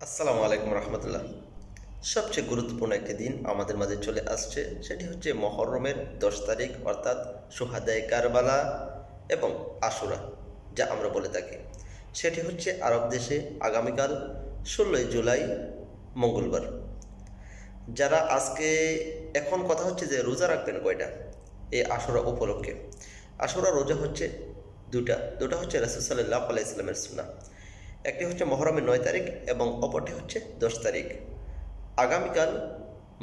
আসসালামু আলাইকুম রহমতুল্লাহ। সবচেয়ে গুরুত্বপূর্ণ একটি দিন আমাদের মাঝে চলে আসছে, সেটি হচ্ছে মহরমের 10 তারিখ, অর্থাৎ শুহাদায়ে কারবালা এবং আশুরা, যা আমরা বলে থাকি। সেটি হচ্ছে আরব দেশে আগামীকাল 16 জুলাই, মঙ্গলবার। যারা আজকে এখন কথা হচ্ছে যে রোজা রাখবেন কয়টা এই আশুরা উপলক্ষে। আশুরা রোজা হচ্ছে দুটা হচ্ছে রাসূল সাল্লাল্লাহু আলাইহি ওয়াসাল্লামের সুন্নাহ। একটি হচ্ছে মহরমের 9 তারিখ এবং অপরটি হচ্ছে 10 তারিখ। আগামীকাল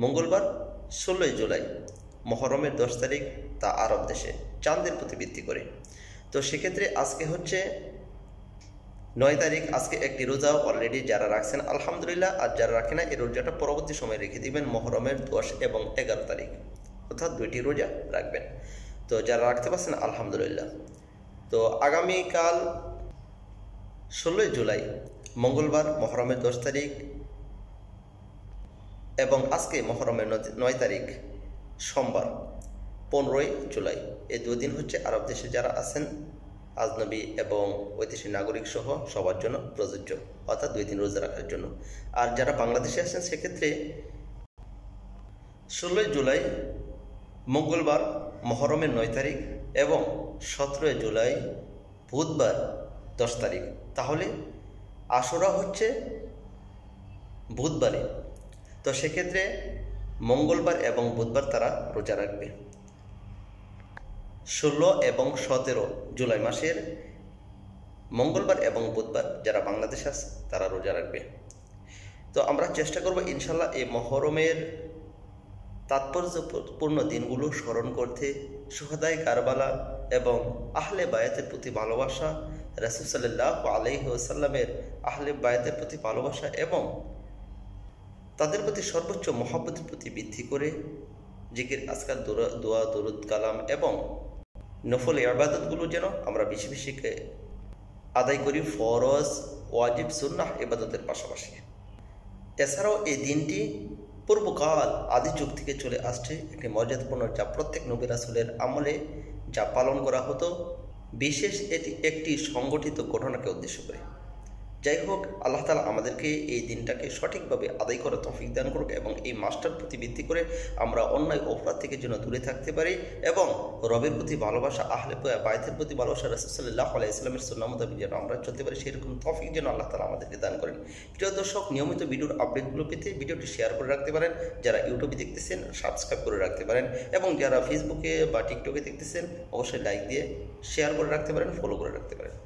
মঙ্গলবার 16 জুলাই, মহরমের 10 তারিখ, তা আরব দেশে চাঁদের প্রতি ভিত্তি করে। তো সেক্ষেত্রে আজকে হচ্ছে 9 তারিখ। আজকে একটি রোজা অলরেডি যারা রাখছেন আলহামদুলিল্লাহ, আর যারা রাখে না এই রোজাটা পরবর্তী সময় রেখে দিবেন মহরমের 10 এবং 11 তারিখ, অর্থাৎ 2টি রোজা রাখবেন। তো যারা রাখতে পারছেন আলহামদুলিল্লাহ। তো আগামীকাল 16 জুলাই মঙ্গলবার, মহরমের 10 তারিখ, এবং আজকে মহরমের 9 তারিখ সোমবার 15 জুলাই। এই দুদিন হচ্ছে আরব দেশে যারা আছেন আজনবী এবং ঐতিহাসিক নাগরিক সহ সবার জন্য প্রযোজ্য, অর্থাৎ 2 দিন রোজা রাখার জন্য। আর যারা বাংলাদেশে আছেন সেক্ষেত্রে 16 জুলাই মঙ্গলবার, মহরমের 9 তারিখ এবং 17 জুলাই বুধবার 10 তারিখ। তাহলে আশুরা হচ্ছে বুধবারে। তো সেক্ষেত্রে মঙ্গলবার এবং বুধবার তারা রোজা রাখবে। 16 এবং 17 জুলাই মাসের মঙ্গলবার এবং বুধবার যারা বাংলাদেশে আছে তারা রোজা রাখবে। তো আমরা চেষ্টা করব ইনশাল্লাহ এই মহরমের তাৎপর্যপূর্ণ দিনগুলো স্মরণ করতে, শুহাদায়ে কারবালা এবং আহলে বায়াতের প্রতি ভালোবাসা, রাসূল সাল্লাল্লাহু আলাইহি ওয়াসাল্লামের আহলে বায়াতের প্রতি ভালোবাসা এবং তাদের প্রতি সর্বোচ্চ মহব্বতের প্রতি ভিত্তি করে জিকির, আজকার, দোয়া, দরুদ, কালাম এবং নফল ইবাদতগুলো যেন আমরা বেশি বেশি আদায় করি, ফরজ, ওয়াজিব, সুন্নাহ ইবাদতের পাশাপাশি। এছাড়াও এই দিনটি পূর্বকাল আদি যুগ থেকে চলে আসছে একটি মর্যাদাপূর্ণ, যা প্রত্যেক নবী রাসূলের আমলে যা পালন করা হতো, বিশেষ এটি একটি সংগঠিত ঘটনাকে উদ্দেশ্য করে। যাই হোক, আল্লাহ তাআলা আমাদেরকে এই দিনটাকে সঠিকভাবে আদায় করার তৌফিক দান করুক এবং এই মাসটার প্রতি ভিত্তি করে আমরা অন্যায় অপরাধ থেকে যেন দূরে থাকতে পারি এবং রবের প্রতি ভালোবাসা, আহলে বায়তের প্রতি ভালোবাসা, রাসূল সাল্লাল্লাহু আলাইহি ওয়াসাল্লামের সুন্নাহ মোতাবেক যেন আমরা চলতে পারি, সেরকম তৌফিক যেন আল্লাহ তাআলা আমাদেরকে দান করেন। প্রিয় দর্শক, নিয়মিত ভিডিওর আপডেটগুলো পেতে ভিডিওটি শেয়ার করে রাখতে পারেন। যারা ইউটিউবে দেখতেছেন সাবস্ক্রাইব করে রাখতে পারেন এবং যারা ফেসবুকে বা টিকটকে দেখতেছেন অবশ্যই লাইক দিয়ে শেয়ার করে রাখতে পারেন, ফলো করে রাখতে পারেন।